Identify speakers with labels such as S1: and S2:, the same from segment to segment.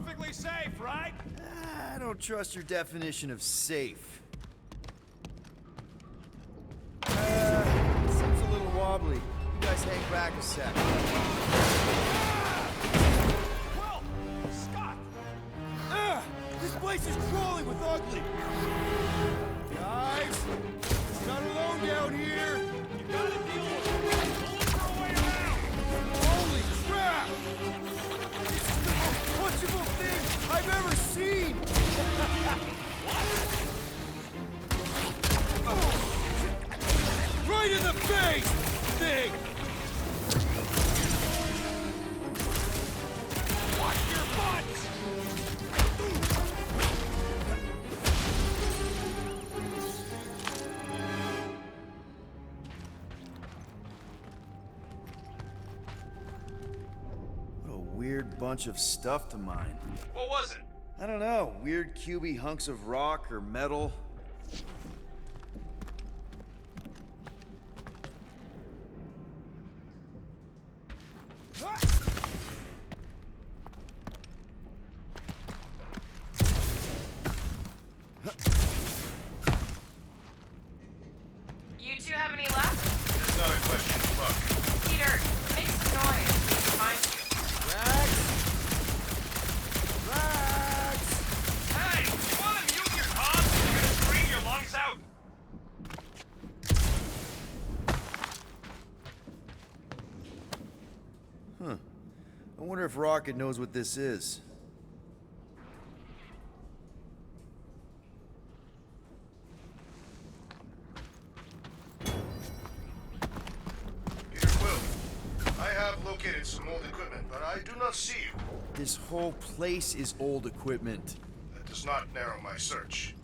S1: perfectly safe, right?
S2: I don't trust your definition of safe. Seems a little wobbly. You guys hang back a sec.
S1: Well, Scott!
S2: This place is crawling with ugly! Guys! We're not alone down here!
S1: You gotta deal with it! We'll look for a way around!
S2: Holy crap! This is the most punchable thing I've ever seen! Right in the face! Thing!
S1: Watch your butts!
S2: What a weird bunch of stuff to mine.
S1: What was it?
S2: I don't know, weird cubey hunks of rock or metal.
S3: You two have any left?
S4: It's not a question of luck.
S3: Peter, make some noise. Find you.
S2: Rags! Rags!
S1: Hey! You wanna mute your comms? You're gonna scream your lungs out!
S2: Huh. I wonder if Rocket knows what this is.
S4: Peter Quill, I have located some old equipment, but I do not see you.
S2: This whole place is old equipment.
S4: That does not narrow my search.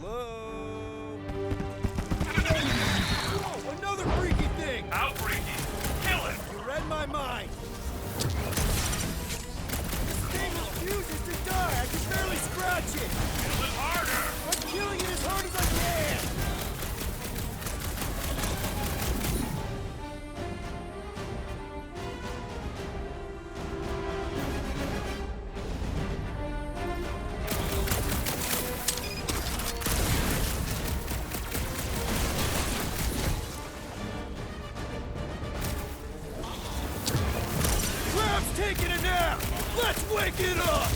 S2: Hello? Whoa, another freaky thing!
S1: Outbreaking! Kill it!
S2: You read my mind! This thing refuses to die! I can barely scratch it!
S1: Kill it harder!
S2: I'm killing it as hard as I can! Crab's taking a nap! Let's wake it up!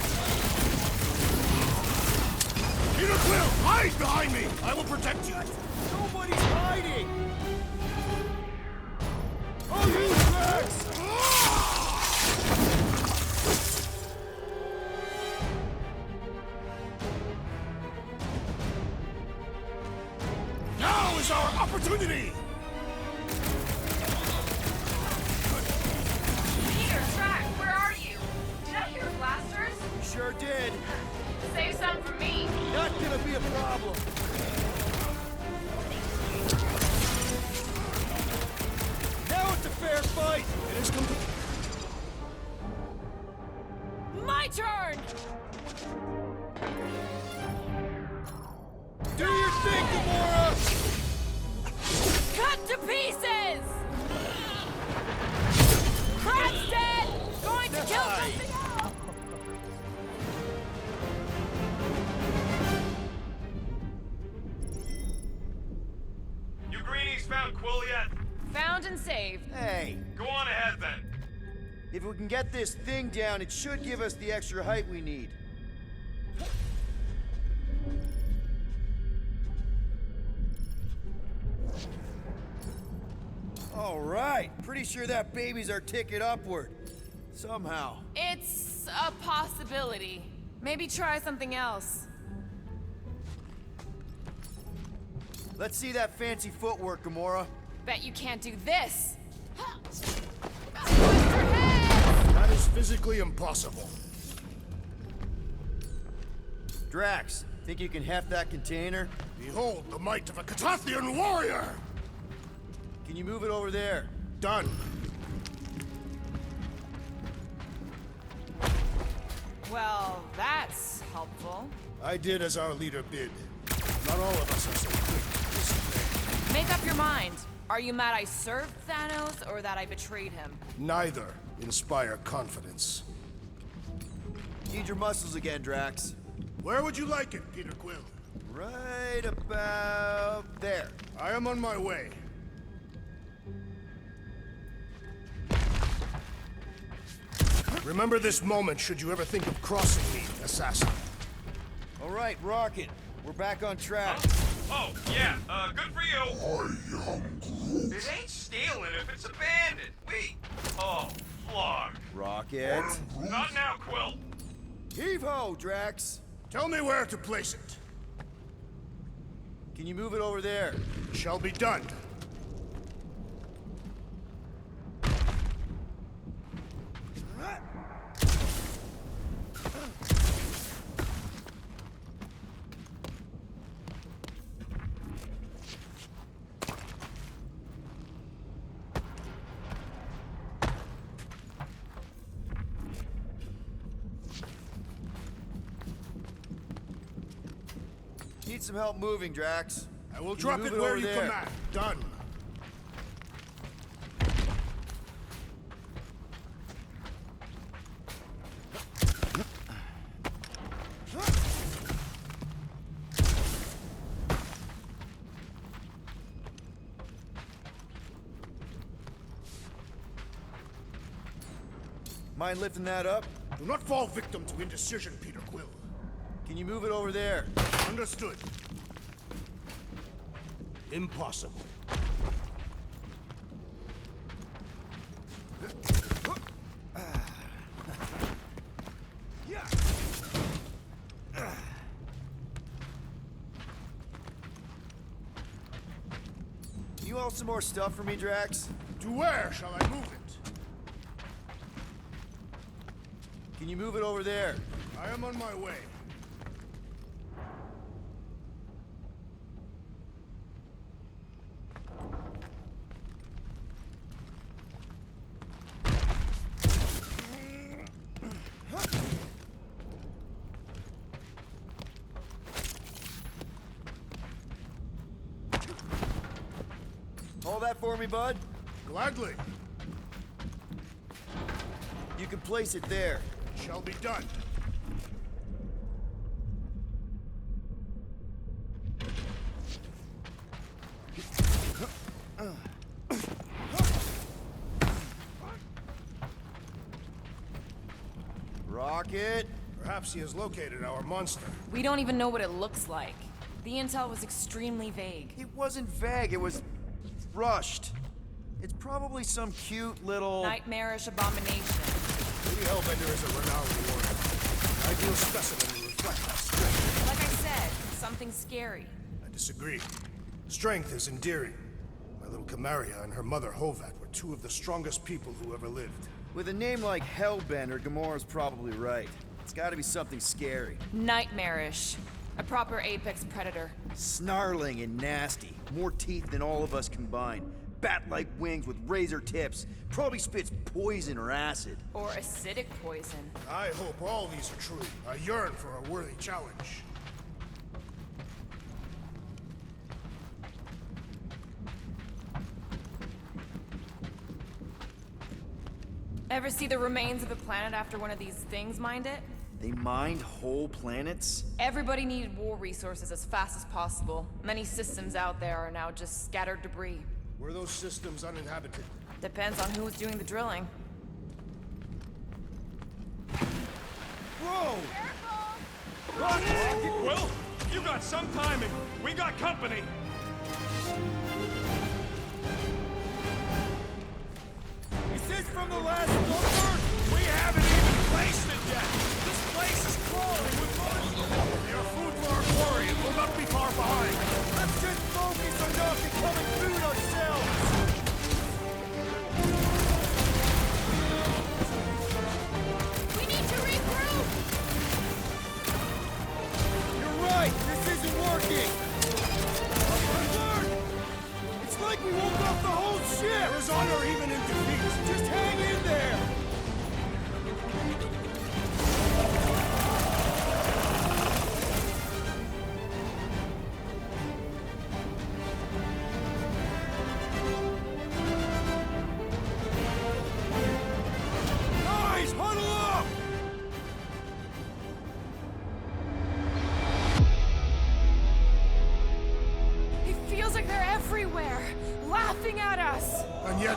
S4: Peter Quill, hide behind me! I will protect you!
S2: Nobody's hiding! Oh, you Rex!
S4: Now is our opportunity!
S3: Peter, Track, where are you? Did I hear blasters?
S2: Sure did.
S3: Save some for me.
S2: Not gonna be a problem. Now it's a fair fight.
S4: It is complete.
S3: My turn!
S2: Do your thing, Gamora!
S3: Cut to pieces! Crab's dead! Going to kill something else!
S1: You greenies found Quill yet?
S3: Found and saved.
S2: Hey,
S1: Go on ahead then.
S2: if we can get this thing down, it should give us the extra height we need. All right, pretty sure that baby's our ticket upward. Somehow.
S3: It's a possibility. Maybe try something else.
S2: Let's see that fancy footwork, Gamora.
S3: Bet you can't do this. Twist your head!
S4: That is physically impossible.
S2: Drax, think you can heft that container?
S4: Behold the might of a Catathian warrior!
S2: Can you move it over there?
S4: Done.
S3: Well, that's helpful.
S2: I did as our leader bid. Not all of us are so quick to disobey.
S3: Make up your mind. Are you mad I served Thanos or that I betrayed him?
S2: Neither inspire confidence.
S5: Need your muscles again, Drax.
S2: Where would you like it, Peter Quill?
S5: Right about there.
S2: I am on my way. Remember this moment should you ever think of crossing me, assassin.
S5: All right, Rocket. We're back on track.
S1: Oh, yeah, good for you. This ain't stealing if it's abandoned. Oh, flog.
S5: Rocket.
S1: Not now, Quill.
S5: Heave-ho, Drax.
S2: Tell me where to place it.
S5: Can you move it over there?
S2: Shall be done.
S5: Need some help moving, Drax.
S2: I will
S5: Can
S2: drop
S5: move
S2: it where
S5: over
S2: you
S5: there?
S2: command. Done.
S5: Mind lifting that up?
S2: Do not fall victim to indecision, Peter Quill.
S5: Can you move it over there?
S2: Understood. Impossible.
S5: You haul some more stuff for me, Drax?
S2: To where shall I move it?
S5: Can you move it over there?
S2: I am on my way.
S5: Hold that for me, bud.
S2: Gladly.
S5: You can place it there.
S2: Shall be done.
S5: Rocket.
S2: Perhaps he has located our monster.
S3: We don't even know what it looks like. The intel was extremely vague.
S5: It wasn't vague, it was rushed. It's probably some cute little...
S3: Nightmarish abomination.
S2: Lady Hellbender is a renowned warrior. An ideal specimen to reflect our strength.
S3: Like I said, something scary.
S2: I disagree. Strength is endearing. My little Camaria and her mother Hovat were two of the strongest people who ever lived.
S5: With a name like Hellbender, Gamora's probably right. It's gotta be something scary.
S3: Nightmarish. A proper apex predator.
S5: Snarling and nasty. More teeth than all of us combined. Bat-like wings with razor tips. Probably spits poison or acid.
S3: Or acidic poison.
S2: I hope all these are true. I yearn for a worthy challenge.
S3: Ever see the remains of a planet after one of these things mined it?
S5: They mined whole planets?
S3: Everybody needed war resources as fast as possible. Many systems out there are now just scattered debris.
S2: Were those systems uninhabited?
S3: Depends on who was doing the drilling.
S5: Whoa!
S1: Quill, you got some timing. We got company.
S5: Is this from the last number?
S1: We haven't even placed it yet. This place is crawling with money.
S2: They are food for our quarry and will not be far behind.
S5: Let's just focus on not becoming food ourselves!
S3: We need to regroup!
S5: You're right! This isn't working! It's like we woke up the whole ship!
S2: There is honor even in defeat.
S5: Just hang in there!
S3: everywhere, laughing at us.
S2: And yet,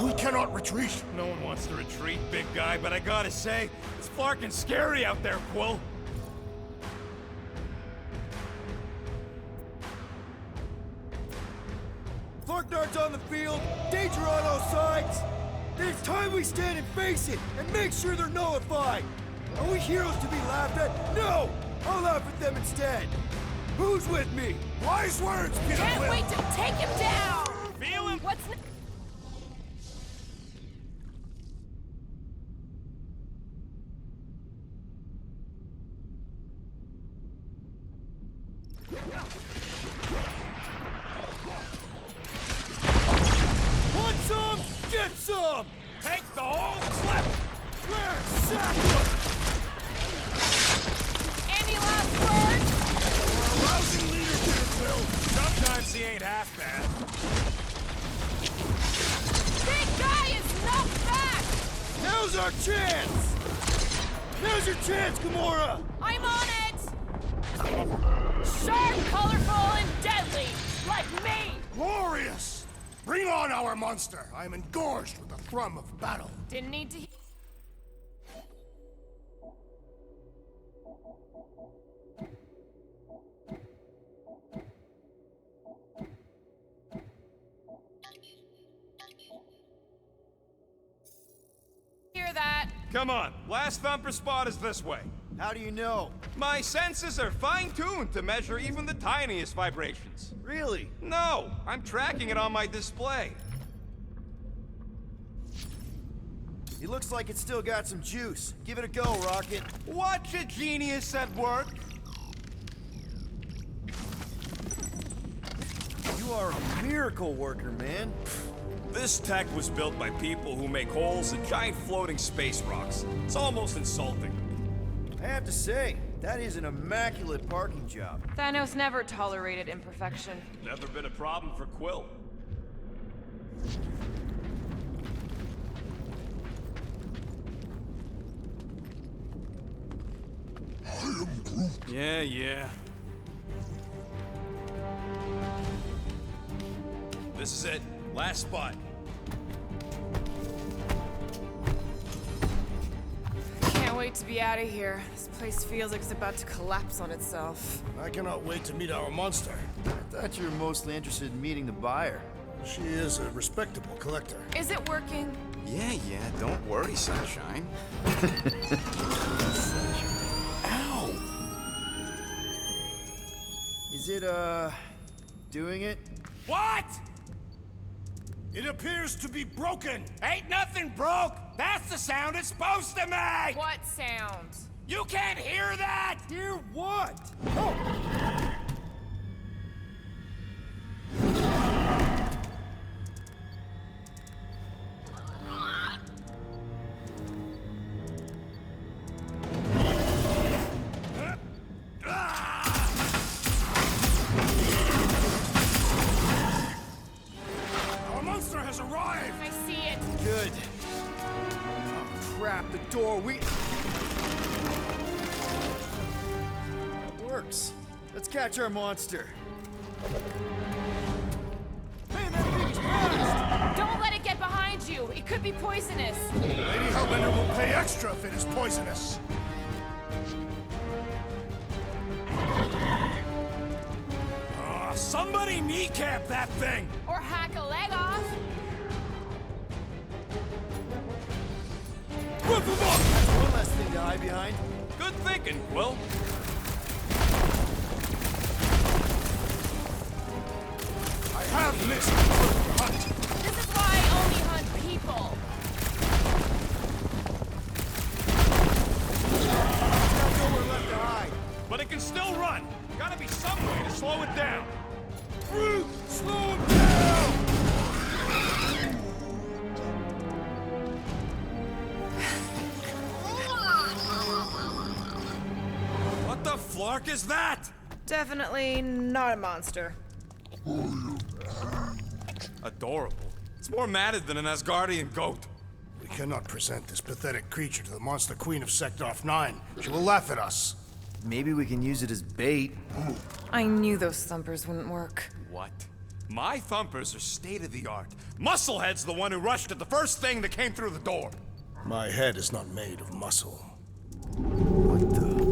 S2: we cannot retreat.
S1: No one wants to retreat, big guy, but I gotta say, it's fucking scary out there, Quill.
S5: Flarknard's on the field, danger on all sides. It's time we stand and face it, and make sure they're nullified. Are we heroes to be laughed at? No! I'll laugh at them instead. Who's with me?
S2: Wise words, Peter
S3: Can't
S2: Quill.
S3: wait to take him down!
S1: Feel him?
S3: What's
S5: Want some? Get some!
S1: Take the whole clip!
S5: Where? Sack!
S3: Any last words?
S2: Rousing leader, Peter Quill.
S1: Sometimes he ain't half bad.
S3: Big guy is knocked back!
S5: Now's our chance! Now's your chance, Gamora!
S3: I'm on it! Sharp, colorful, and deadly, like me!
S2: Glorious! Bring on our monster. I am engorged with the thrum of battle.
S3: Didn't need to. Hear that?
S1: Come on, last thumper spot is this way.
S5: How do you know?
S1: My senses are fine-tuned to measure even the tiniest vibrations.
S5: Really?
S1: No, I'm tracking it on my display.
S5: It looks like it's still got some juice. Give it a go, Rocket.
S1: Watch a genius at work.
S5: You are a miracle worker, man.
S1: This tech was built by people who make holes in giant floating space rocks. It's almost insulting.
S5: I have to say, that is an immaculate parking job.
S3: Thanos never tolerated imperfection.
S1: Never been a problem for Quill. Yeah. This is it. Last spot.
S3: Can't wait to be out of here. This place feels like it's about to collapse on itself.
S2: I cannot wait to meet our monster.
S5: I thought you were mostly interested in meeting the buyer.
S2: She is a respectable collector.
S3: Is it working?
S1: Yeah, don't worry, Sunshine. Ow!
S5: Is it, doing it?
S1: What?
S2: It appears to be broken.
S1: Ain't nothing broke! That's the sound it's supposed to make!
S3: What sound?
S1: You can't hear that!
S5: Hear what?
S2: Our monster has arrived.
S3: I see it.
S5: Good. Oh, crap, the door, That works. Let's catch our monster. Man, that thing's fast!
S3: Don't let it get behind you. It could be poisonous.
S2: Lady Hellbender will pay extra if it is poisonous.
S1: Somebody kneecap that thing!
S3: Or hack a leg off.
S1: Rip him up!
S5: One less thing to hide behind.
S1: Good thinking, Quill.
S2: I have missed the hunt.
S3: This is why I only hunt people.
S5: There's nowhere left to hide.
S1: But it can still run. Gotta be some way to slow it down.
S5: Groot, slow him down!
S1: What the flark is that?
S3: Definitely not a monster.
S1: Adorable. It's more matted than an Asgardian goat.
S2: We cannot present this pathetic creature to the monster queen of Sector 9. She will laugh at us.
S5: Maybe we can use it as bait.
S3: I knew those thumpers wouldn't work.
S1: What? My thumpers are state-of-the-art. Musclehead's the one who rushed at the first thing that came through the door.
S2: My head is not made of muscle. What the...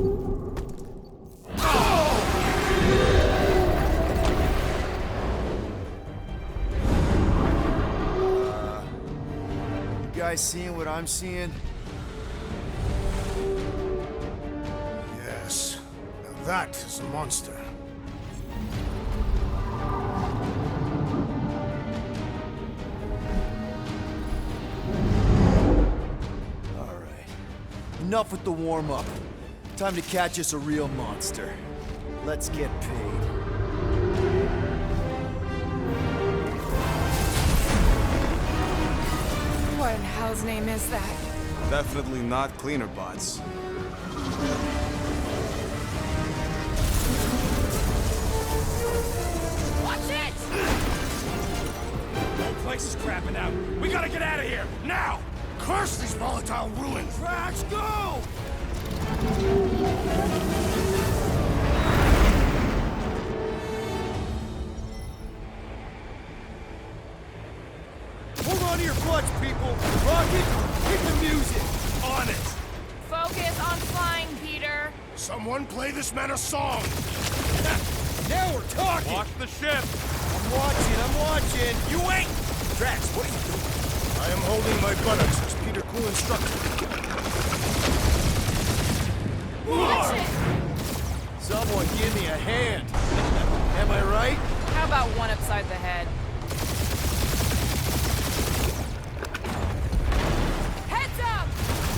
S5: You guys seeing what I'm seeing?
S2: Yes. Now that is a monster.
S5: Enough with the warm-up. Time to catch us a real monster. Let's get paid.
S3: What in hell's name is that?
S1: Definitely not cleaner bots.
S3: Watch it!
S1: The whole place is crapping out. We gotta get out of here, now!
S2: Curse these volatile ruins!
S5: Trash, go! Hold on to your butts, people! Rocket, hit the music!
S1: On it!
S3: Focus on flying, Peter.
S2: Someone play this man a song!
S5: Now we're talking!
S1: Watch the ship!
S5: I'm watching!
S1: You ain't! Drax, what are you doing?
S2: I am holding my buttocks as Peter Quill instructed.
S3: Watch it!
S5: Someone give me a hand! Am I right?
S3: How about one upside the head? Heads up!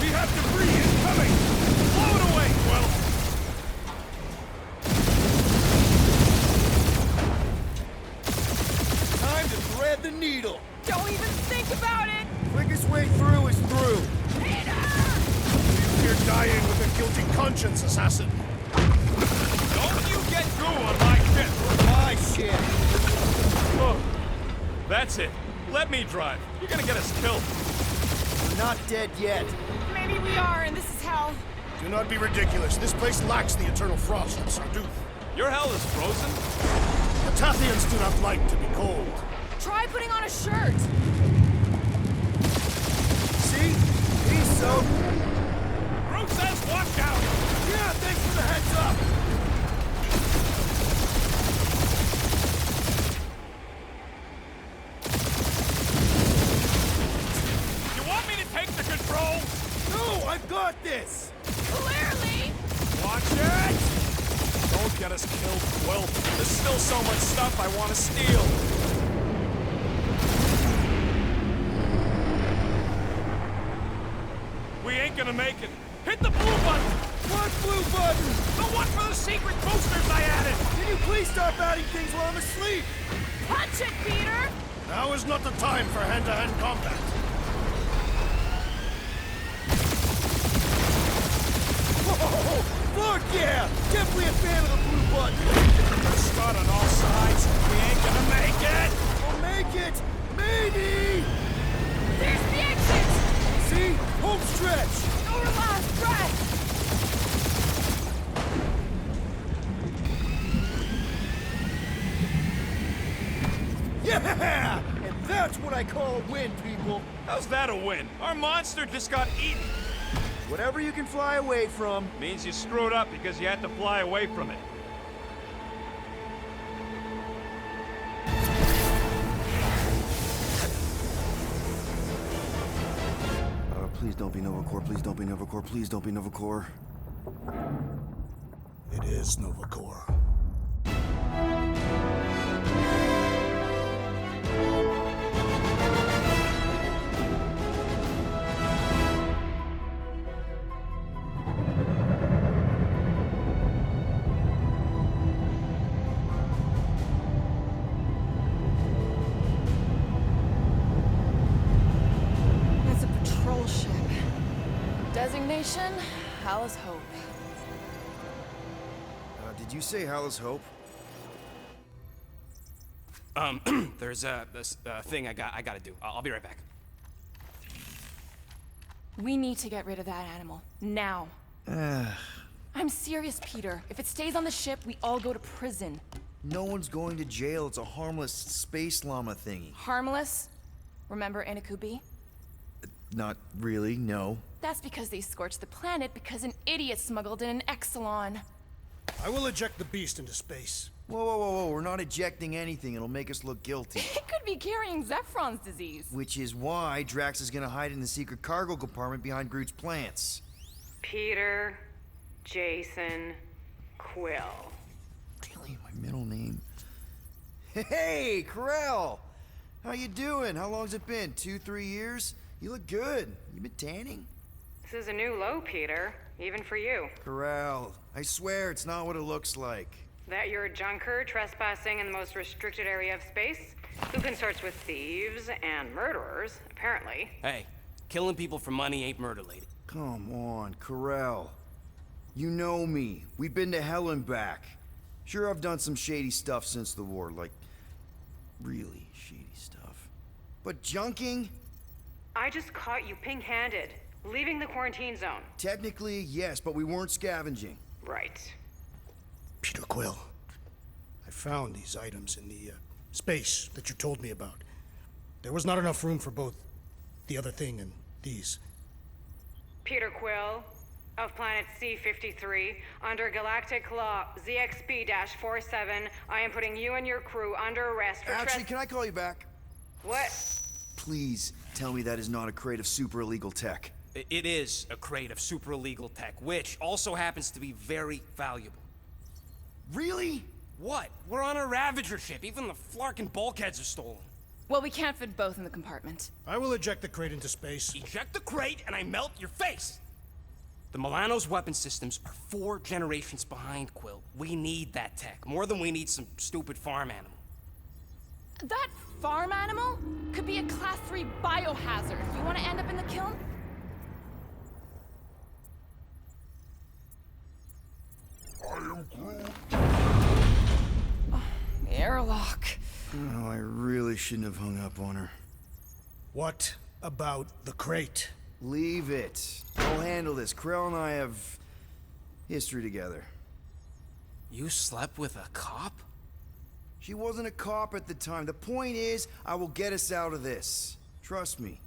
S1: We have debris incoming! Blow it away, Quill!
S5: Time to thread the needle!
S3: Don't even think about it!
S5: Quickest way through is through!
S3: Peter!
S2: You're dying with a guilty conscience, assassin.
S1: Don't you get through on my ship!
S5: My shit!
S1: Oh, that's it. Let me drive. You're gonna get us killed.
S5: We're not dead yet.
S3: Maybe we are, and this is hell.
S2: Do not be ridiculous. This place lacks the eternal frost of Sarduth.
S1: Your hell is frozen?
S2: The Tathians do not like to be cold.
S3: Try putting on a shirt.
S5: See? He's so...
S1: Groot says watch out!
S5: Yeah, thanks for the heads up!
S1: You want me to take the control?
S5: No, I've got this!
S3: Clearly!
S1: Watch it! Don't get us killed, Quill. There's still so much stuff I want to steal. We ain't gonna make it. Hit the blue button!
S5: What blue button?
S1: The one for the secret boosters I added!
S5: Can you please stop adding things while I'm asleep?
S3: Punch it, Peter!
S2: Now is not the time for hand-to-hand combat.
S5: Whoa! Fuck yeah! Definitely a fan of the blue button!
S1: We're shot on all sides. We ain't gonna make it!
S5: I'll make it! Maybe!
S3: There's the exit!
S5: See? Home stretch!
S3: Our last breath!
S5: Yeah! And that's what I call a win, people!
S1: How's that a win? Our monster just got eaten.
S5: Whatever you can fly away from.
S1: Means you screwed up because you had to fly away from it.
S5: Please don't be Novacore, please don't be Novacore, please don't be Novacore.
S2: It is Novacore.
S3: It's a patrol ship. Designation, Hal's Hope.
S5: Did you say Hal's Hope?
S1: There's this thing I gotta do. I'll be right back.
S3: We need to get rid of that animal. Now. I'm serious, Peter. If it stays on the ship, we all go to prison.
S6: No one's going to jail. It's a harmless space llama thingy.
S3: Harmless? Remember Inakubi?
S6: Not really, no.
S3: That's because they scorched the planet because an idiot smuggled in an Exelon.
S2: I will eject the beast into space.
S6: Whoa, whoa, whoa, whoa. We're not ejecting anything. It'll make us look guilty.
S3: It could be carrying Zephron's disease.
S6: Which is why Drax is gonna hide in the secret cargo compartment behind Groot's plants.
S7: Peter, Jason, Quill.
S6: Really? My middle name? Hey, Corell! How you doing? How long's it been? 2-3 years? You look good. You been tanning?
S7: This is a new low, Peter. Even for you.
S6: Corell, I swear it's not what it looks like.
S7: That you're a junker trespassing in the most restricted area of space? Who consorts with thieves and murderers, apparently.
S8: Hey, killing people for money ain't murder, lady.
S6: Come on, Corell. You know me. We've been to hell and back. Sure, I've done some shady stuff since the war, like really shady stuff. But junking?
S7: I just caught you pink-handed, leaving the quarantine zone.
S6: Technically, yes, but we weren't scavenging.
S7: Right.
S2: Peter Quill, I found these items in the space that you told me about. There was not enough room for both the other thing and these.
S7: Peter Quill, of planet C-53, under Galactic Law ZXB-47, I am putting you and your crew under arrest for
S6: Actually, can I call you back?
S7: What?
S6: Please tell me that is not a crate of super illegal tech.
S8: It is a crate of super illegal tech, which also happens to be very valuable.
S6: Really?
S8: What? We're on a Ravager ship. Even the flarkin' bulkheads are stolen.
S3: Well, we can't fit both in the compartment.
S2: I will eject the crate into space.
S8: Eject the crate and I melt your face! The Milano's weapon systems are 4 generations behind, Quill. We need that tech, more than we need some stupid farm animal.
S3: That farm animal could be a Class 3 biohazard. You want to end up in the kiln? Airlock.
S6: Oh, I really shouldn't have hung up on her.
S2: What about the crate?
S6: Leave it. I'll handle this. Krell and I have history together.
S8: You slept with a cop?
S6: She wasn't a cop at the time. The point is, I will get us out of this. Trust me.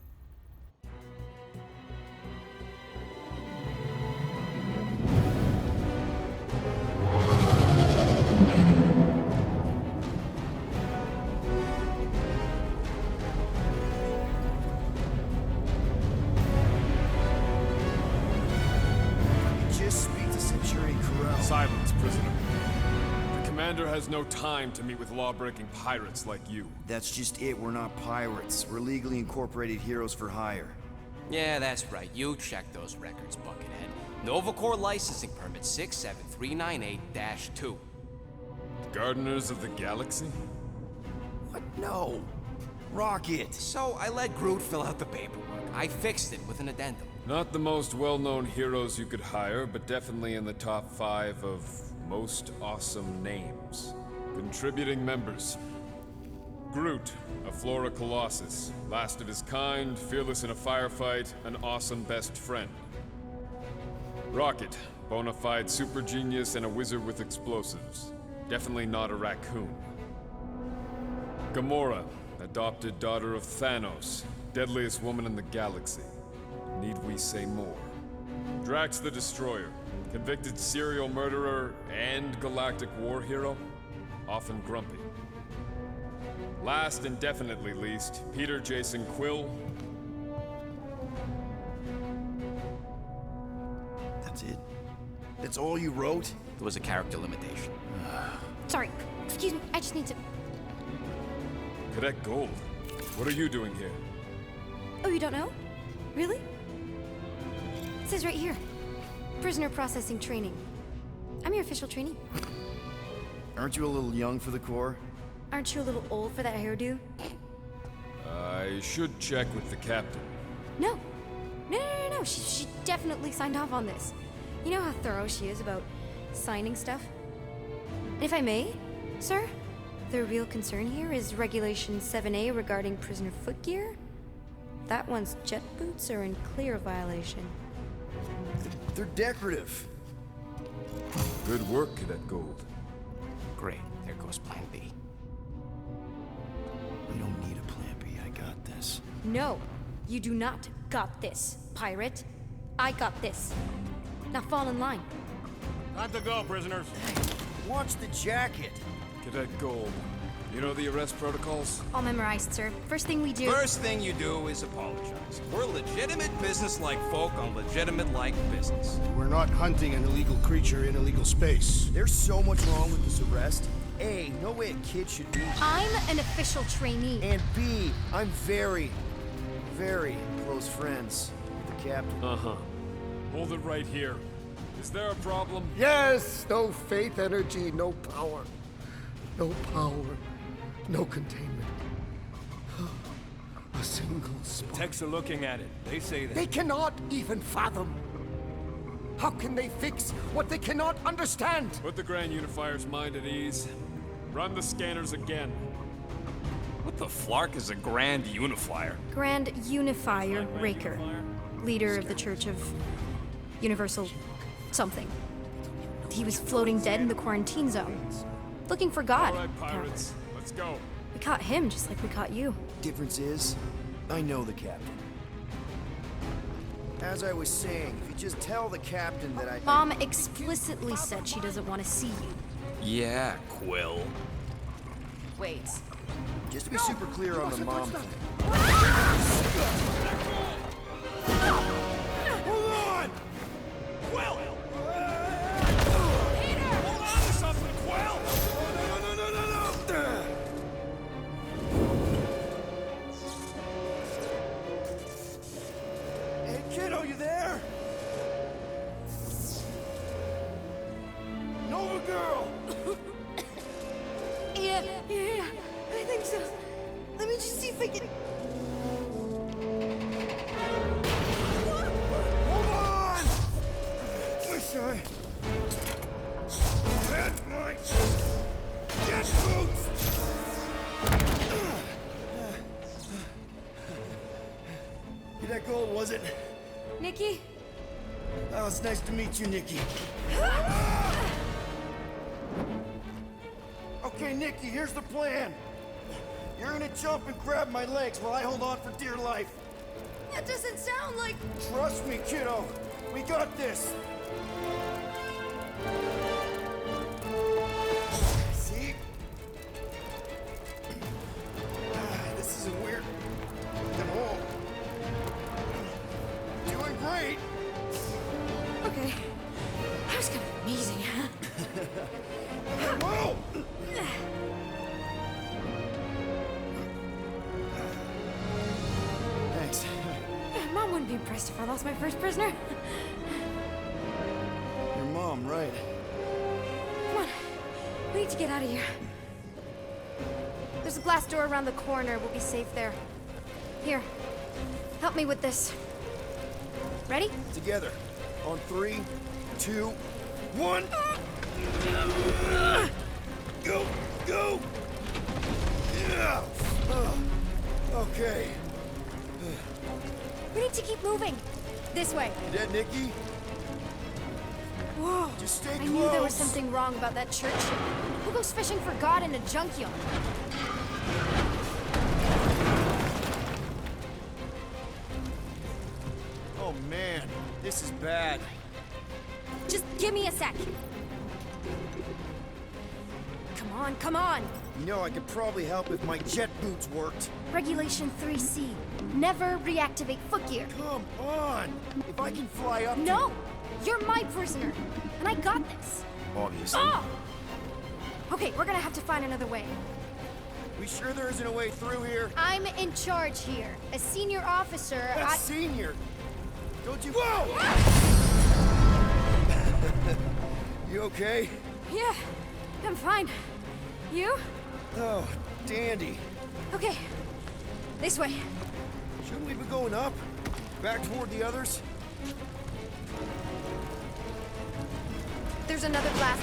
S6: Just speak to Centurion Corell.
S9: Silence, prisoner. The commander has no time to meet with law-breaking pirates like you.
S6: That's just it. We're not pirates. We're legally incorporated heroes for hire.
S8: Yeah, that's right. You check those records, Buckethead. Novacore licensing permit 67398-2.
S9: Gardeners of the Galaxy?
S6: What? No. Rocket.
S8: So I let Groot fill out the paperwork. I fixed it with an addendum.
S9: Not the most well-known heroes you could hire, but definitely in the top 5 of most awesome names. Contributing members. Groot, a Flora Colossus, last of his kind, fearless in a firefight, an awesome best friend. Rocket, bona fide super genius and a wizard with explosives. Definitely not a raccoon. Gamora, adopted daughter of Thanos, deadliest woman in the galaxy. Need we say more? Drax the Destroyer, convicted serial murderer and galactic war hero, often grumpy. Last and definitely least, Peter Jason Quill.
S6: That's it? That's all you wrote?
S8: It was a character limitation.
S10: Sorry, excuse me, I just need to...
S9: Cadet Gold, what are you doing here?
S10: Oh, you don't know? Really? It says right here. Prisoner processing training. I'm your official trainee.
S6: Aren't you a little young for the Corps?
S10: Aren't you a little old for that hairdo?
S9: I should check with the captain.
S10: No. No. She definitely signed off on this. You know how thorough she is about signing stuff? And if I may, sir, the real concern here is Regulation 7A regarding prisoner footgear. That one's jet boots are in clear violation.
S6: They're decorative.
S9: Good work, Cadet Gold.
S8: Great. Here goes plan B.
S6: We don't need a plan B. I got this.
S10: No, you do not got this, pirate. I got this. Now fall in line.
S5: Time to go, prisoners.
S6: Watch the jacket.
S9: Cadet Gold. You know the arrest protocols?
S10: All memorized, sir. First thing we do.
S8: First thing you do is apologize. We're legitimate business-like folk on legitimate-like business.
S2: We're not hunting an illegal creature in illegal space.
S6: There's so much wrong with this arrest. A, no way a kid should be.
S10: I'm an official trainee.
S6: And B, I'm very, very close friends with the captain.
S9: Uh-huh. Hold it right here. Is there a problem?
S11: Yes! No faith energy, no power. No power. No containment. A single spark.
S5: Techs are looking at it. They say that.
S11: They cannot even fathom. How can they fix what they cannot understand?
S9: Put the Grand Unifier's mind at ease. Run the scanners again.
S1: What the flark is a Grand Unifier?
S10: Grand Unifier Raker. Leader of the Church of Universal something. He was floating dead in the quarantine zone. Looking for God.
S9: All right, pirates. Let's go.
S10: We caught him just like we caught you.
S6: Difference is, I know the captain. As I was saying, if you just tell the captain that I...
S10: Mom explicitly said she doesn't want to see you.
S1: Yeah, Quill.
S10: Wait.
S6: Just to be super clear on the mom thing.
S5: Hold on!
S1: Quill!
S3: Peter!
S1: Hold on to something, Quill!
S5: No! Hey, kiddo, you there? Nova girl!
S10: Yeah, I think so. Let me just see if I can...
S5: Hold on! Wish I had my jet boots! That gold, was it?
S10: Nikki?
S5: Oh, it's nice to meet you, Nikki. Okay, Nikki, here's the plan. You're gonna jump and grab my legs while I hold on for dear life.
S10: That doesn't sound like...
S5: Trust me, kiddo. We got this. See? This is a weird... at home. Doing great.
S10: Okay. That was kind of amazing, huh?
S5: Whoa! Thanks.
S10: Mom wouldn't be impressed if I lost my first prisoner.
S5: Your mom, right?
S10: Come on. We need to get out of here. There's a glass door around the corner. We'll be safe there. Here. Help me with this. Ready?
S6: Together. On 3, 2, 1.
S5: Go! Go! Yeah! Okay.
S10: We need to keep moving. This way.
S6: You dead, Nikki?
S10: Whoa.
S6: Just stay
S10: I knew there was
S6: close.
S10: something wrong about that church. Who goes fishing for God in a junkyard?
S6: Oh man, this is bad.
S10: Just give me a sec. Come on, come on.
S6: You know, I could probably help if my jet boots worked.
S10: Regulation 3C. Never reactivate footgear.
S6: Come on! If I can fly up
S10: No! You're my prisoner. And I got this.
S6: Obviously.
S10: Oh! Okay, we're gonna have to find another way.
S6: We sure there isn't a way through here?
S10: I'm in charge here. As senior officer,
S6: That's
S10: I...
S6: senior! Don't you... Whoa! You okay?
S10: Yeah, I'm fine. You?
S6: Oh, dandy.
S10: Okay. This way.
S6: Shouldn't we be going up? Back toward the others?
S10: There's another blast.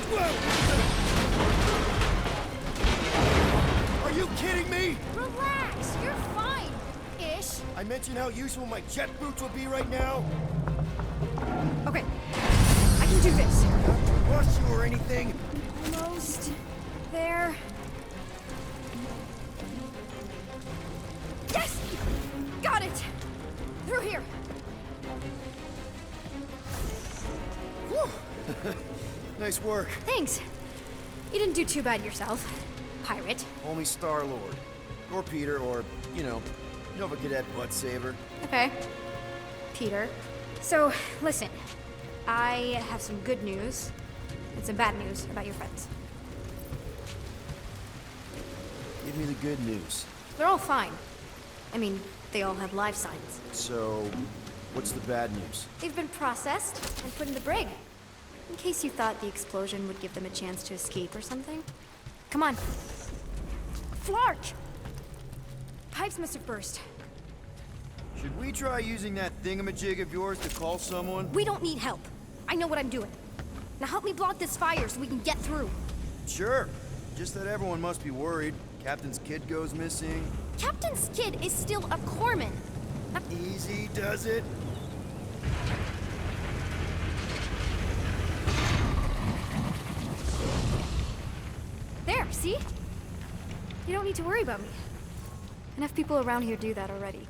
S6: Are you kidding me?
S10: Relax, you're fine. Ish.
S6: I mentioned how useful my jet boots would be right now.
S10: Okay. I can do this.
S6: Not to rush you or anything.
S10: Almost there. Yes! Got it! Through here. Whew.
S6: Nice work.
S10: Thanks. You didn't do too bad yourself, pirate.
S6: Only Star-Lord. Or Peter, or, Nova Cadet Butt Saver.
S10: Okay. Peter. So, listen. I have some good news and some bad news about your friends.
S6: Give me the good news.
S10: They're all fine. I mean, they all have life signs.
S6: So, what's the bad news?
S10: They've been processed and put in the brig. In case you thought the explosion would give them a chance to escape or something. Come on. Flark! Pipes must have burst.
S6: Should we try using that thingamajig of yours to call someone?
S10: We don't need help. I know what I'm doing. Now help me block this fire so we can get through.
S6: Sure. Just that everyone must be worried. Captain's kid goes missing.
S10: Captain's kid is still a corpsman.
S6: Easy does it.
S10: There, see? You don't need to worry about me. Enough people around here do that already.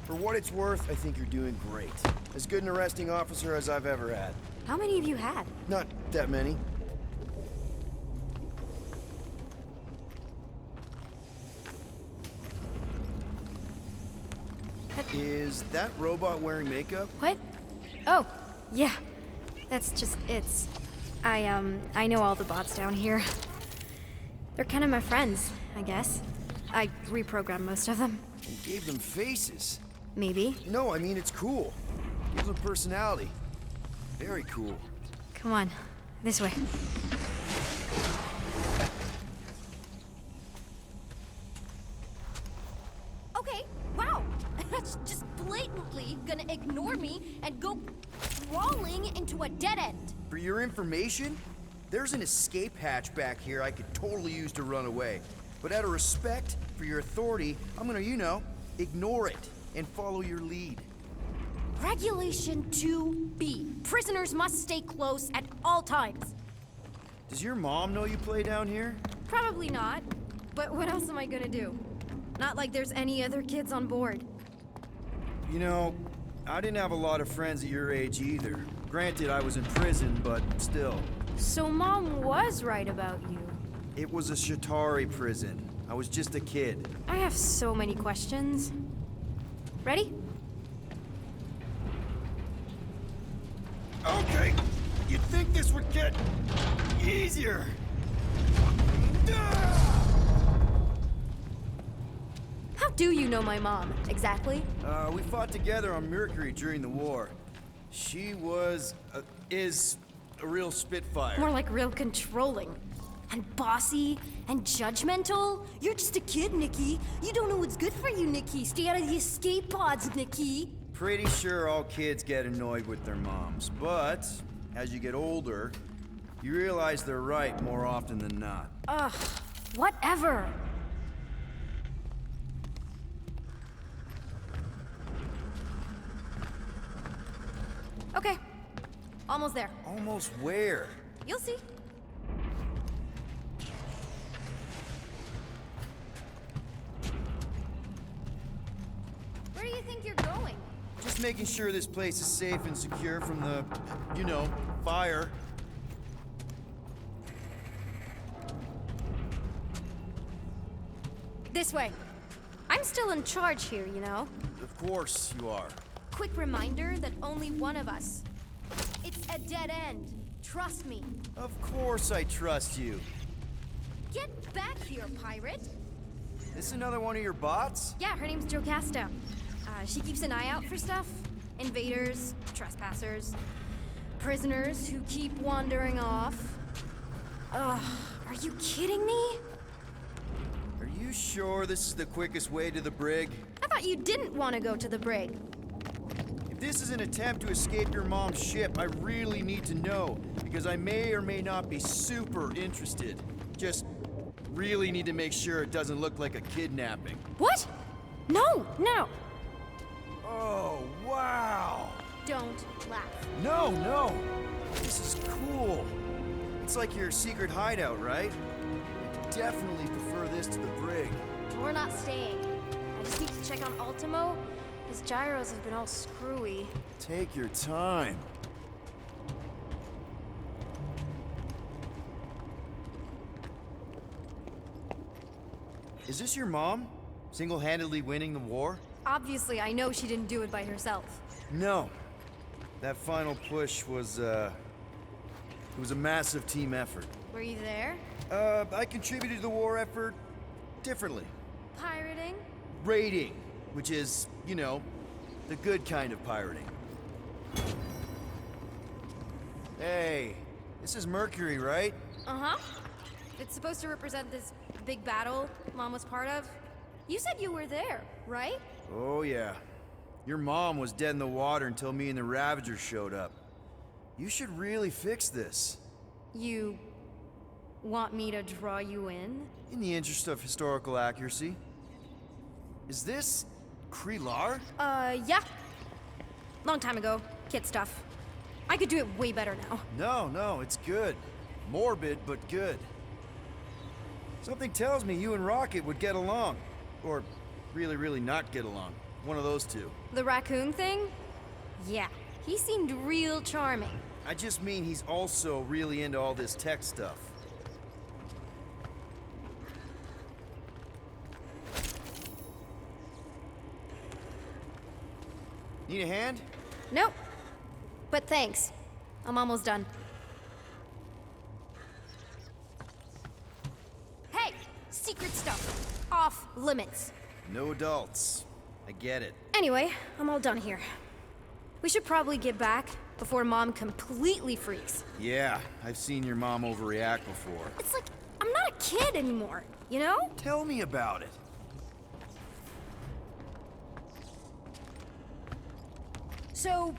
S6: For what it's worth, I think you're doing great. As good an arresting officer as I've ever had.
S10: How many have you had?
S6: Not that many. Is that robot wearing makeup?
S10: What? Oh, yeah. That's just I know all the bots down here. They're kind of my friends, I guess. I reprogrammed most of them.
S6: And gave them faces.
S10: Maybe.
S6: No, I mean, it's cool. Gives them personality. Very cool.
S10: Come on, this way. Okay, wow. That's just blatantly gonna ignore me and go crawling into a dead end.
S6: For your information, there's an escape hatch back here I could totally use to run away. But out of respect for your authority, I'm gonna, ignore it and follow your lead.
S10: Regulation 2B. Prisoners must stay close at all times.
S6: Does your mom know you play down here?
S10: Probably not. But what else am I gonna do? Not like there's any other kids on board.
S6: I didn't have a lot of friends at your age either. Granted, I was in prison, but still.
S10: So Mom was right about you.
S6: It was a Shatari prison. I was just a kid.
S10: I have so many questions. Ready?
S5: Okay, you'd think this would get easier.
S10: How do you know my mom, exactly?
S6: We fought together on Mercury during the war. She is a real spitfire.
S10: More like real controlling. And bossy and judgmental. You're just a kid, Nikki. You don't know what's good for you, Nikki. Stay out of the escape pods, Nikki.
S6: Pretty sure all kids get annoyed with their moms, but as you get older, you realize they're right more often than not.
S10: Ugh, whatever. Okay, almost there.
S6: Almost where?
S10: You'll see. Where do you think you're going?
S6: Just making sure this place is safe and secure from the, fire.
S10: This way. I'm still in charge here,
S6: Of course you are.
S10: Quick reminder that only one of us. It's a dead end. Trust me.
S6: Of course I trust you.
S10: Get back here, pirate.
S6: This another one of your bots?
S10: Yeah, her name's Jocasta. She keeps an eye out for stuff. Invaders, trespassers, prisoners who keep wandering off. Ugh, are you kidding me?
S6: Are you sure this is the quickest way to the brig?
S10: I thought you didn't want to go to the brig.
S6: If this is an attempt to escape your mom's ship, I really need to know, because I may or may not be super interested. Just really need to make sure it doesn't look like a kidnapping.
S10: What? No, no.
S6: Oh, wow.
S10: Don't laugh.
S6: No. This is cool. It's like your secret hideout, right? I definitely prefer this to the brig.
S10: We're not staying. I just need to check on Ultimo. His gyros have been all screwy.
S6: Take your time. Is this your mom? Single-handedly winning the war?
S10: Obviously, I know she didn't do it by herself.
S6: No. That final push was, it was a massive team effort.
S10: Were you there?
S6: I contributed to the war effort differently.
S10: Pirating?
S6: Raiding, which is, you know, the good kind of pirating. Hey, this is Mercury, right?
S10: Uh-huh. It's supposed to represent this big battle Mom was part of. You said you were there, right?
S6: Oh, yeah. Your mom was dead in the water until me and the Ravagers showed up. You should really fix this.
S10: You want me to draw you in?
S6: In the interest of historical accuracy. Is this Krelar?
S10: Yeah. Long time ago. Kid stuff. I could do it way better now.
S6: No, it's good. Morbid, but good. Something tells me you and Rocket would get along. Or really, really not get along. One of those two.
S10: The raccoon thing? Yeah. He seemed real charming.
S6: I just mean he's also really into all this tech stuff. Need a hand?
S10: Nope. But thanks. I'm almost done. Hey! Secret stuff. Off limits.
S6: No adults. I get it.
S10: Anyway, I'm all done here. We should probably get back before Mom completely freaks.
S6: Yeah, I've seen your mom overreact before.
S10: It's like, I'm not a kid anymore, you know?
S6: Tell me about it.
S10: So,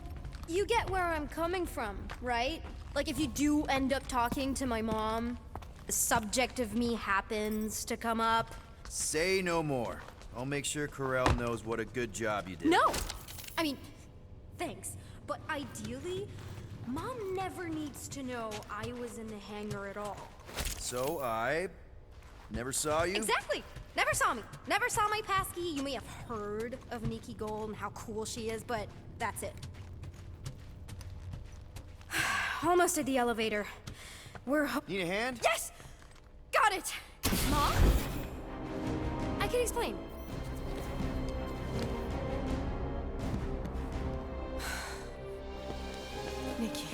S10: you get where I'm coming from, right? Like, if you do end up talking to my mom, the subject of me happens to come up.
S6: Say no more. I'll make sure Corell knows what a good job you did.
S10: No! I mean, thanks. But ideally, Mom never needs to know I was in the hangar at all.
S6: So I never saw you?
S10: Exactly! Never saw me. Never saw my passkey. You may have heard of Nikki Gold and how cool she is, but that's it. Almost at the elevator. We're
S6: Need a hand?
S10: Yes! Got it! Mom? I can explain.
S3: Nikki.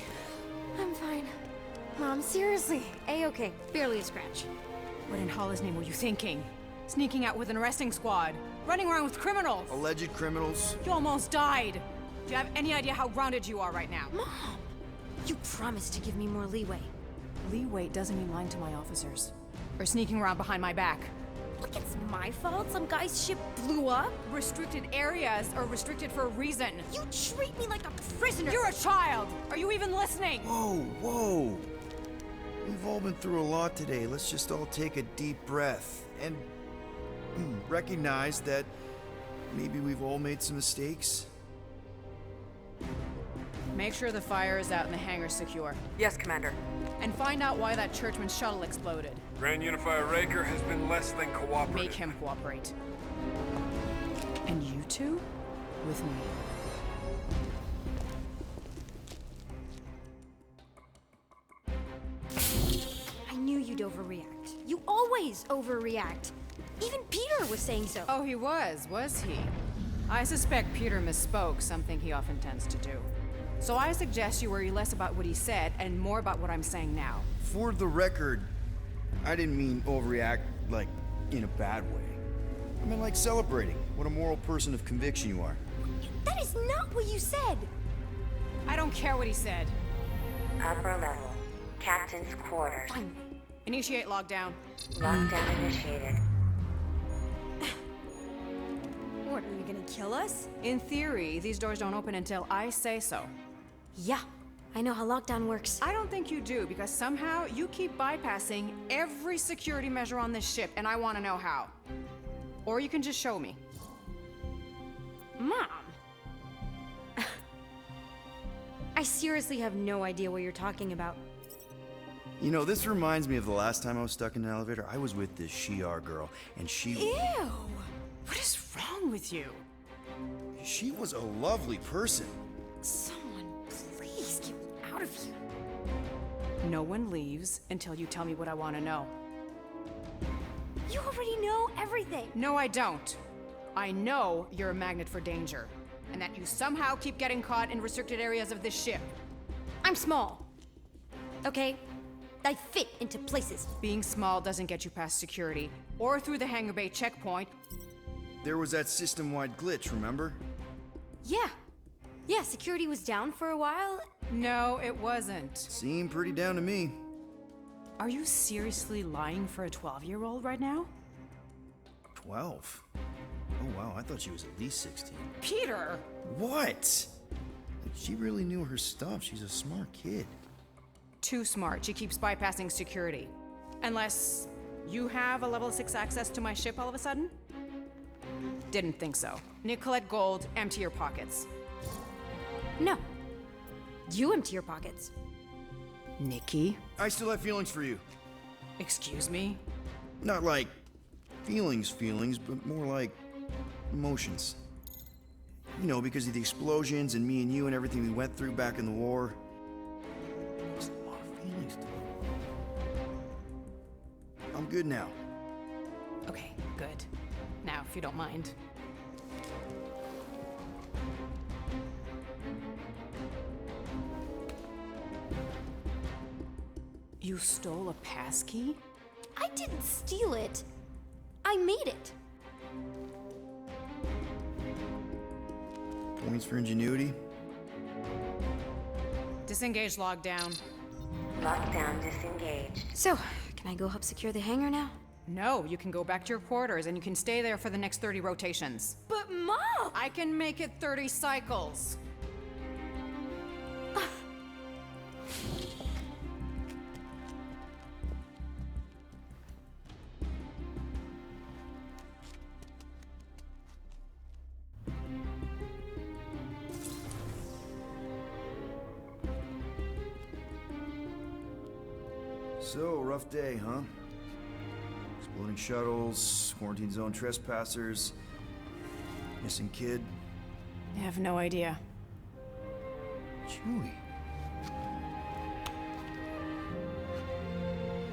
S10: I'm fine. Mom, seriously. A-okay. Barely a scratch.
S3: What in Hollis' name were you thinking? Sneaking out with an arresting squad? Running around with criminals?
S6: Alleged criminals?
S3: You almost died. Do you have any idea how grounded you are right now?
S10: Mom! You promised to give me more leeway.
S3: Leeway doesn't mean lying to my officers. Or sneaking around behind my back.
S10: Look, it's my fault some guy's ship blew up.
S3: Restricted areas are restricted for a reason.
S10: You treat me like a prisoner.
S3: You're a child! Are you even listening?
S6: Whoa. We've all been through a lot today. Let's just all take a deep breath and recognize that maybe we've all made some mistakes.
S3: Make sure the fire is out and the hangar's secure.
S12: Yes, Commander.
S3: And find out why that churchman's shuttle exploded.
S13: Grand Unifier Raker has been less than cooperative.
S3: Make him cooperate. And you two? With me.
S10: I knew you'd overreact. You always overreact. Even Peter was saying so.
S3: Oh, he was he? I suspect Peter misspoke, something he often tends to do. So I suggest you worry less about what he said and more about what I'm saying now.
S6: For the record, I didn't mean overreact, like, in a bad way. I mean, like celebrating what a moral person of conviction you are.
S10: That is not what you said.
S3: I don't care what he said.
S12: Upper level. Captain's quarters.
S10: Fine.
S3: Initiate lockdown.
S12: Lockdown initiated.
S10: What, are you gonna kill us?
S3: In theory, these doors don't open until I say so.
S10: Yeah, I know how lockdown works.
S3: I don't think you do, because somehow you keep bypassing every security measure on this ship, and I want to know how. Or you can just show me.
S10: Mom! I seriously have no idea what you're talking about.
S6: You know, this reminds me of the last time I was stuck in an elevator. I was with this Shi'ar girl, and she...
S3: Ew! What is wrong with you?
S6: She was a lovely person.
S3: Someone, please get me out of here. No one leaves until you tell me what I want to know.
S10: You already know everything.
S3: No, I don't. I know you're a magnet for danger, and that you somehow keep getting caught in restricted areas of this ship.
S10: I'm small. Okay? I fit into places.
S3: Being small doesn't get you past security, or through the hangar bay checkpoint.
S6: There was that system-wide glitch, remember?
S10: Yeah. Yeah, security was down for a while.
S3: No, it wasn't.
S6: Seemed pretty down to me.
S3: Are you seriously lying for a 12-year-old right now?
S6: 12? Oh wow, I thought she was at least 16.
S3: Peter!
S6: What? She really knew her stuff. She's a smart kid.
S3: Too smart. She keeps bypassing security. Unless you have a level 6 access to my ship all of a sudden? Didn't think so. Nicolette Gold, empty your pockets.
S10: No. You empty your pockets.
S3: Nikki?
S6: I still have feelings for you.
S3: Excuse me?
S6: Not like feelings, but more like emotions. You know, because of the explosions and me and you and everything we went through back in the war. There's a lot of feelings to it. I'm good now.
S3: Okay, good. Now, if you don't mind. You stole a passkey?
S10: I didn't steal it. I made it.
S6: Points for ingenuity.
S3: Disengage lockdown.
S12: Lockdown disengaged.
S10: So, can I go help secure the hangar now?
S3: No, you can go back to your quarters and you can stay there for the next 30 rotations.
S10: But Mom!
S3: I can make it 30 cycles.
S6: So, rough day, huh? Exploding shuttles, quarantine zone trespassers, missing kid.
S3: I have no idea.
S6: Chewie.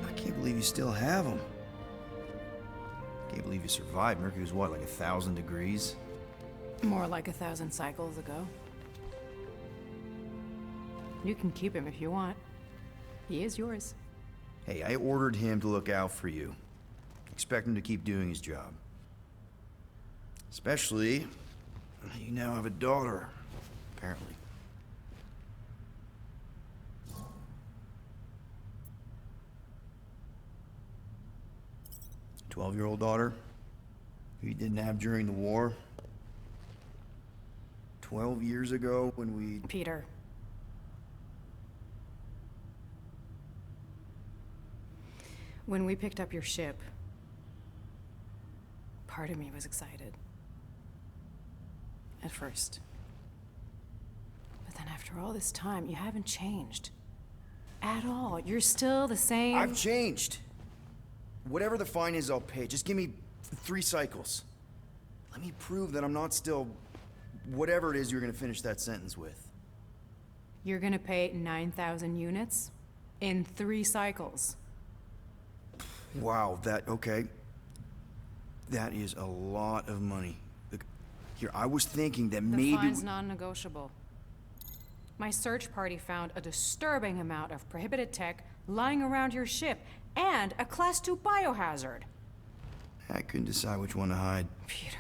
S6: I can't believe you still have him. Can't believe you survived. Mercury was what, like 1,000 degrees?
S3: More like 1,000 cycles ago. You can keep him if you want. He is yours.
S6: Hey, I ordered him to look out for you. Expect him to keep doing his job. Especially, you now have a daughter, apparently. 12-year-old daughter, who you didn't have during the war. 12 years ago when we...
S3: Peter. When we picked up your ship, part of me was excited. At first. But then after all this time, you haven't changed. At all. You're still the same...
S6: I've changed. Whatever the fine is, I'll pay. Just give me 3 cycles. Let me prove that I'm not still... whatever it is you're gonna finish that sentence with.
S3: You're gonna pay 9,000 units in 3 cycles.
S6: Wow, okay. That is a lot of money. Look, here, I was thinking that maybe...
S3: The fine's non-negotiable. My search party found a disturbing amount of prohibited tech lying around your ship, and a Class 2 biohazard.
S6: I couldn't decide which one to hide.
S3: Peter.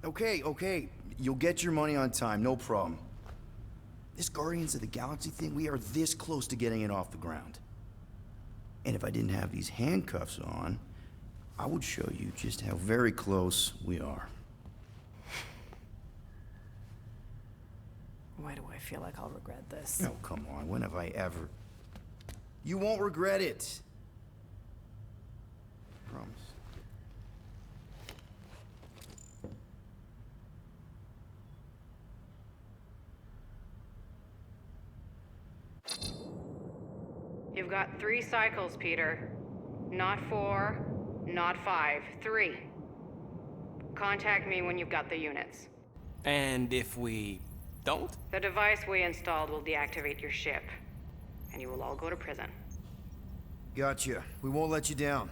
S6: Okay. You'll get your money on time, no problem. This Guardians of the Galaxy thing, we are this close to getting it off the ground. And if I didn't have these handcuffs on, I would show you just how very close we are.
S3: Why do I feel like I'll regret this?
S6: Oh, come on. When have I ever... You won't regret it. Promise.
S7: You've You've got 3 cycles, Peter. Not 4, not 5, 3. Contact me when you've got the units.
S8: And if we don't?
S7: The device we installed will deactivate your ship, and you will all go to prison.
S6: Gotcha. We won't let you down.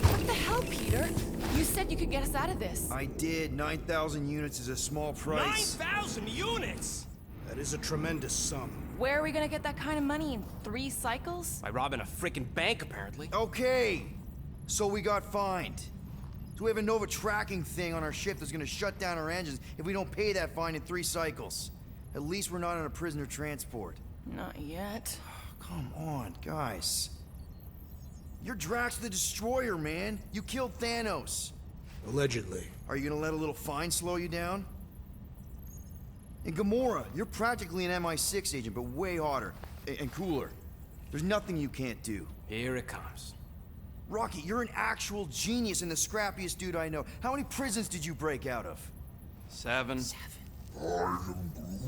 S14: What the hell, Peter? You said you could get us out of this.
S6: I did. 9,000 units is a small price.
S8: 9,000 units?
S2: That is a tremendous sum.
S14: Where are we gonna get that kind of money in 3 cycles?
S8: By robbing a freaking bank, apparently.
S6: Okay. So we got fined. So we have a Nova tracking thing on our ship that's gonna shut down our engines if we don't pay that fine in 3 cycles. At least we're not on a prisoner transport.
S14: Not yet.
S6: Come on, guys. You're Drax the Destroyer, man. You killed Thanos.
S2: Allegedly.
S6: Are you gonna let a little fine slow you down? And Gamora, you're practically an MI6 agent, but way hotter and cooler. There's nothing you can't do.
S8: Here it comes.
S6: Rocky, you're an actual genius and the scrappiest dude I know. How many prisons did you break out of?
S8: 7.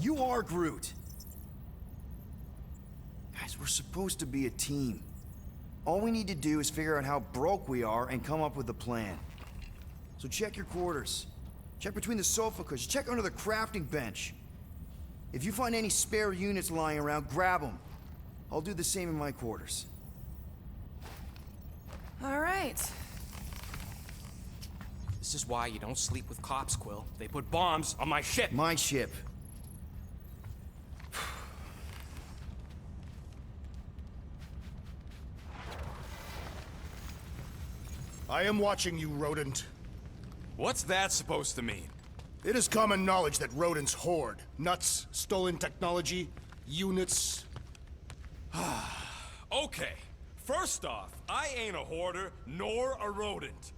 S6: You are Groot. Guys, we're supposed to be a team. All we need to do is figure out how broke we are and come up with a plan. So check your quarters. Check between the sofa cushions. Check under the crafting bench. If you find any spare units lying around, grab them. I'll do the same in my quarters.
S14: All right.
S8: This is why you don't sleep with cops, Quill. They put bombs on my ship.
S6: My ship.
S2: I am watching you, rodent.
S1: What's that supposed to mean?
S2: It is common knowledge that rodents hoard nuts, stolen technology, units.
S1: Okay. First off, I ain't a hoarder nor a rodent.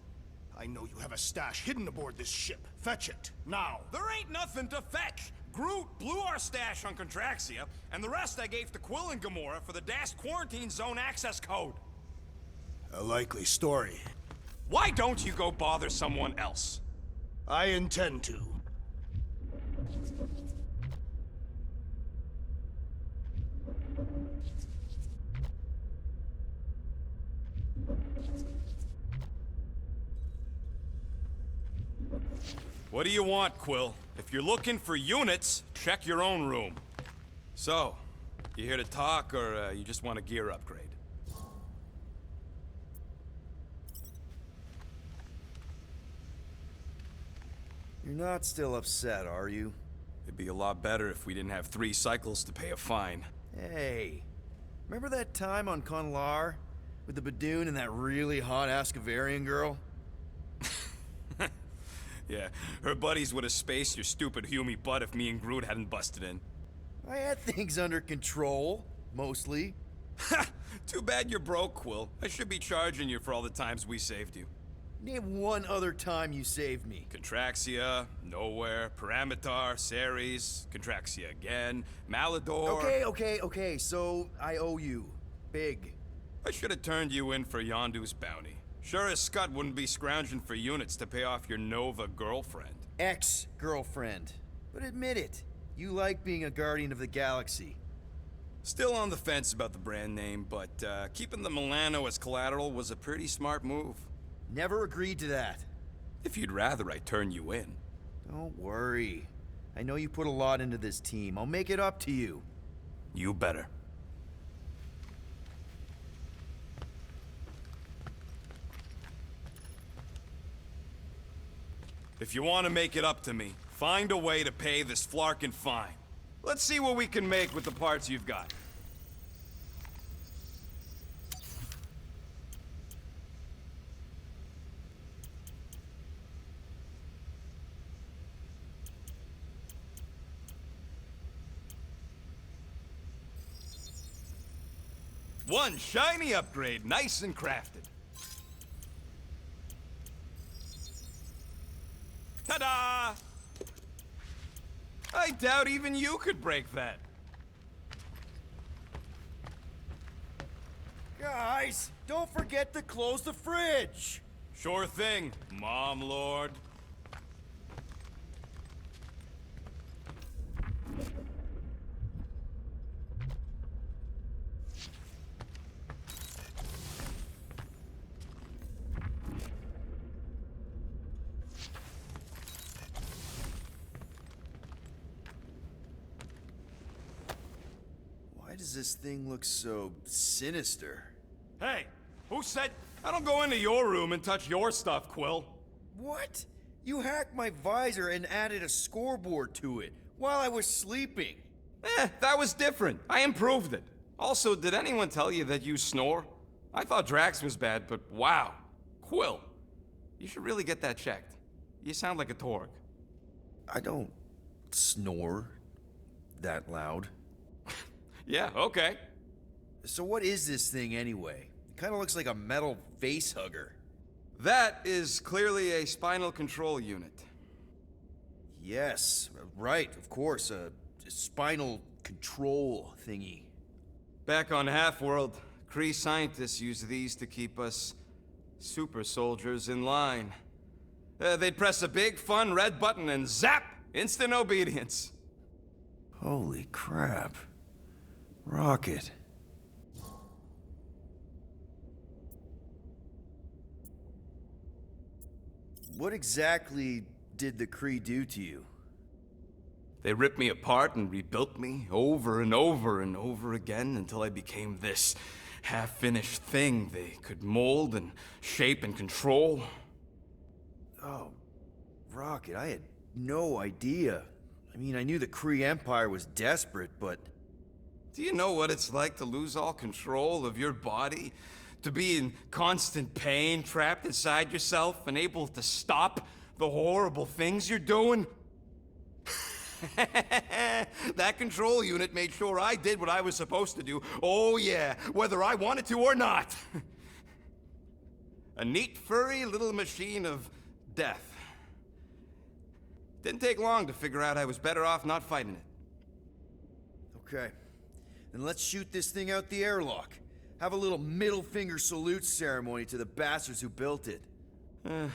S2: I know you have a stash hidden aboard this ship. Fetch it, now.
S1: There ain't nothing to fetch. Groot blew our stash on Contraxia, and the rest I gave to Quill and Gamora for the dashed quarantine zone access code.
S2: A likely story.
S1: Why don't you go bother someone else?
S2: I intend to.
S1: What do you want, Quill? If you're looking for units, check your own room. So, you here to talk, or you just want a gear upgrade?
S6: You're not still upset, are you?
S1: It'd be a lot better if we didn't have 3 cycles to pay a fine.
S6: Hey, remember that time on Conlar? With the Badoon and that really hot Ascavarian girl?
S1: Yeah, her buddies would have spaced your stupid Humy butt if me and Groot hadn't busted in.
S6: I had things under control, mostly.
S1: Ha! Too bad you're broke, Quill. I should be charging you for all the times we saved you.
S6: Name one other time you saved me.
S1: Contraxia, Nowhere, Paramitar, Ceres, Contraxia again, Malador...
S6: Okay, so I owe you. Big.
S1: I should have turned you in for Yondu's bounty. Sure as Scott wouldn't be scrounging for units to pay off your Nova girlfriend.
S6: Ex-girlfriend. But admit it, you like being a Guardian of the Galaxy.
S1: Still on the fence about the brand name, but keeping the Milano as collateral was a pretty smart move.
S6: Never agreed to that.
S1: If you'd rather I turn you in.
S6: Don't worry. I know you put a lot into this team. I'll make it up to you.
S1: You better. If you want to make it up to me, find a way to pay this flarkin' fine. Let's see what we can make with the parts you've got. One shiny upgrade, nice and crafted. Ta-da! I doubt even you could break that.
S6: Guys, don't forget to close the fridge!
S1: Sure thing, Mom Lord.
S6: does this thing look so sinister?
S1: Hey, who said... I don't go into your room and touch your stuff, Quill.
S6: What? You hacked my visor and added a scoreboard to it while I was sleeping.
S1: That was different. I improved it. Also, did anyone tell you that you snore? I thought Drax was bad, but wow. Quill, you should really get that checked. You sound like a Torg.
S6: I don't snore that loud.
S1: Yeah, okay.
S6: So what is this thing anyway? It kind of looks like a metal face hugger.
S1: That is clearly a spinal control unit.
S6: Yes, right, of course, a spinal control thingy.
S1: Back on Half-World, Kree scientists use these to keep us super soldiers in line. They'd press a big, fun red button and zap! Instant obedience.
S6: Holy crap. Rocket. What exactly did the Kree do to you?
S1: They ripped me apart and rebuilt me over and over and over again until I became this half-finished thing they could mold and shape and control.
S6: Oh, Rocket, I had no idea. I mean, I knew the Kree Empire was desperate, but...
S1: Do you know what it's like to lose all control of your body? To be in constant pain, trapped inside yourself, unable to stop the horrible things you're doing? That control unit made sure I did what I was supposed to do. Oh yeah, whether I wanted to or not. A neat, furry little machine of death. Didn't take long to figure out I was better off not fighting it.
S6: Okay, then let's shoot this thing out the airlock. Have a little middle finger salute ceremony to the bastards who built it.
S1: I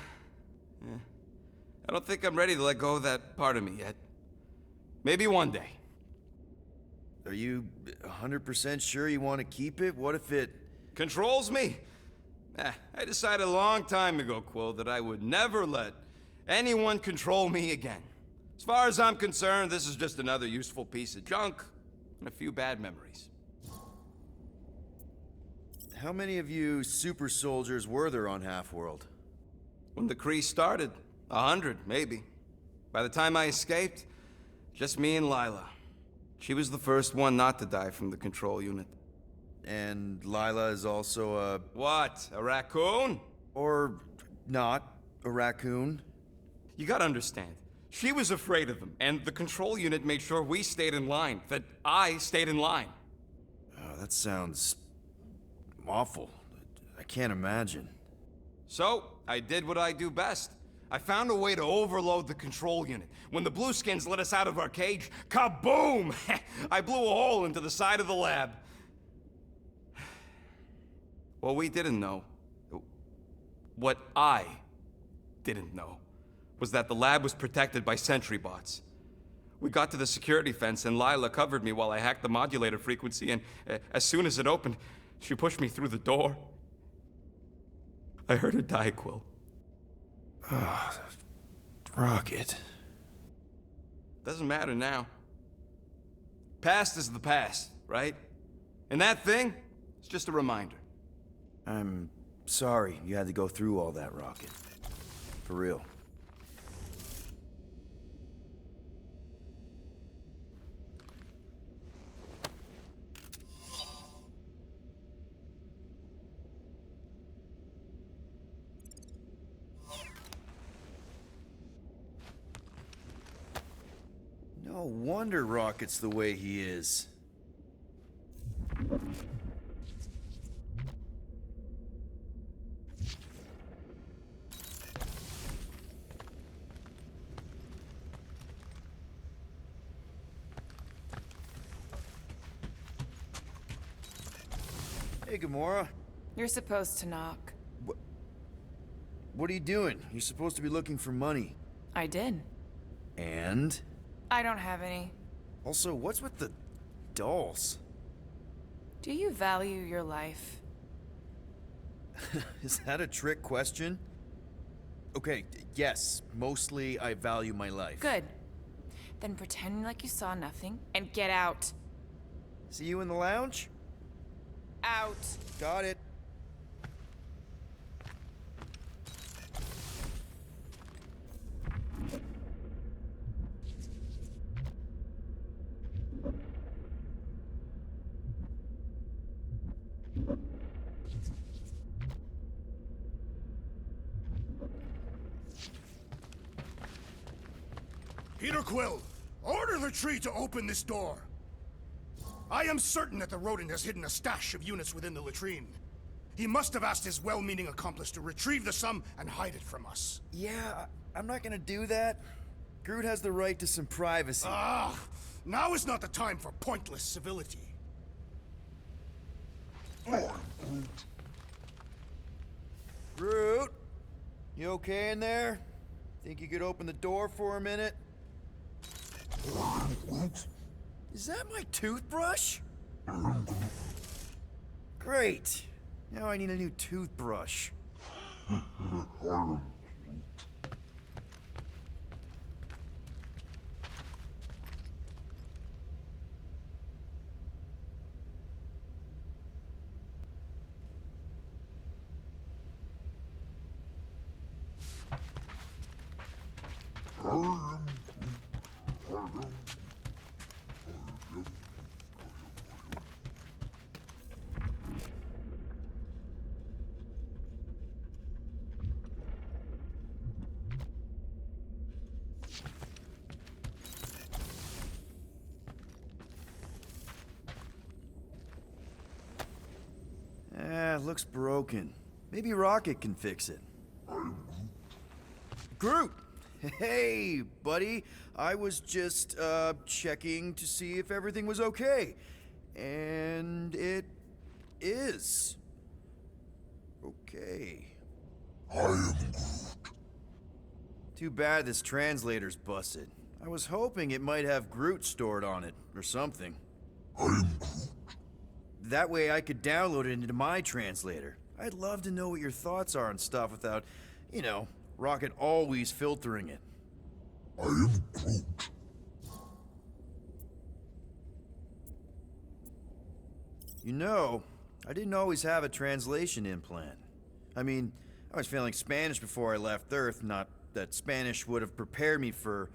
S1: don't think I'm ready to let go of that part of me yet. Maybe one day.
S6: Are you 100% sure you want to keep it? What if it...
S1: Controls me? I decided a long time ago, Quill, that I would never let anyone control me again. As far as I'm concerned, this is just another useful piece of junk and a few bad memories.
S6: How many of you super soldiers were there on Half-World?
S1: When the Kree started, 100, maybe. By the time I escaped, just me and Lila. She was the first one not to die from the control unit.
S6: And Lila is also a...
S1: What? A raccoon?
S6: Or not a raccoon?
S1: You gotta understand. She was afraid of them, and the control unit made sure we stayed in line, that I stayed in line.
S6: Oh, that sounds... awful. I can't imagine.
S1: So, I did what I do best. I found a way to overload the control unit. When the Blueskins let us out of our cage, kaboom! I blew a hole into the side of the lab. What we didn't know, what I didn't know, was that the lab was protected by sentry bots. We got to the security fence and Lila covered me while I hacked the modulator frequency, and as soon as it opened, she pushed me through the door. I heard her die, Quill.
S6: Ah, Rocket.
S1: Doesn't matter now. Past is the past, right? And that thing, it's just a reminder.
S6: I'm sorry you had to go through all that, Rocket. For real. No wonder Rocket's the way he is. Hey, Gamora.
S14: You're supposed to knock.
S6: What are you doing? You're supposed to be looking for money.
S14: I did.
S6: And?
S14: I don't have any.
S6: Also, what's with the dolls?
S14: Do you value your life?
S6: Is that a trick question? Okay, yes, mostly I value my life.
S14: Good. Then pretend like you saw nothing and get out.
S6: See you in the lounge?
S3: Out.
S6: Got it.
S2: Peter Quill, order the tree to open this door. I am certain that the rodent has hidden a stash of units within the latrine. He must have asked his well-meaning accomplice to retrieve the sum and hide it from us.
S6: Yeah, I'm not gonna do that. Groot has the right to some privacy.
S2: Ah, now is not the time for pointless civility.
S6: Groot, you okay in there? Think you could open the door for a minute? Is that my toothbrush? Great. Now I need a new toothbrush. Looks broken. Maybe Rocket can fix it. Groot! Hey, buddy. I was just, checking to see if everything was okay. And it is. Okay.
S11: I am Groot.
S6: Too bad this translator's busted. I was hoping it might have Groot stored on it, or something.
S11: I am Groot.
S6: That way I could download it into my translator. I'd love to know what your thoughts are on stuff without, you know, Rocket always filtering it.
S11: I am Groot.
S6: You know, I didn't always have a translation implant. I mean, I was failing Spanish before I left Earth, not that Spanish would have prepared me for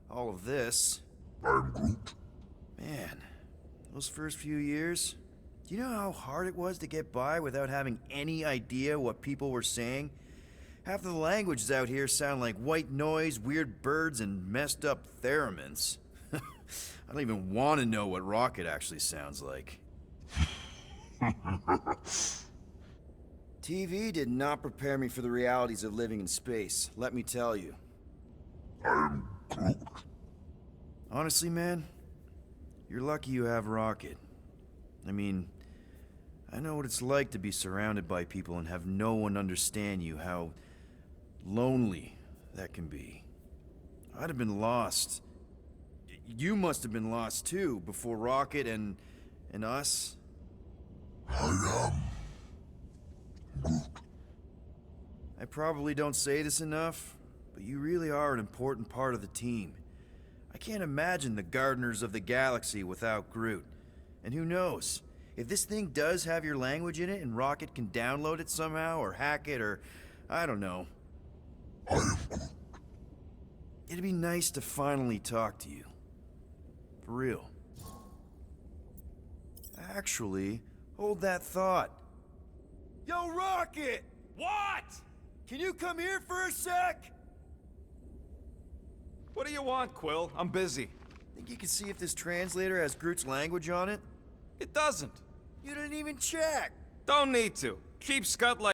S6: all of this.
S11: I am Groot.
S6: Man, those first few years, do you know how hard it was to get by without having any idea what people were saying? Half of the languages out here sound like white noise, weird birds, and messed up theremins. I don't even want to know what Rocket actually sounds like. TV did not prepare me for the realities of living in space, let me tell you.
S11: I am Groot.
S6: Honestly, man, you're lucky you have Rocket. I mean, I know what it's like to be surrounded by people and have no one understand you, how lonely that can be. I'd have been lost. You must have been lost too, before Rocket and us.
S11: I am Groot.
S6: I probably don't say this enough, but you really are an important part of the team. I can't imagine the Gardeners of the Galaxy without Groot. And who knows? If this thing does have your language in it and Rocket can download it somehow or hack it or I don't know.
S11: I am Groot.
S6: It'd be nice to finally talk to you. For real. Actually, hold that thought. Yo, Rocket!
S8: What?
S6: Can you come here for a sec?
S1: What do you want, Quill? I'm busy.
S6: Think you can see if this translator has Groot's language on it?
S1: It doesn't.
S6: You didn't even check.
S1: Don't need to. Cheap scut like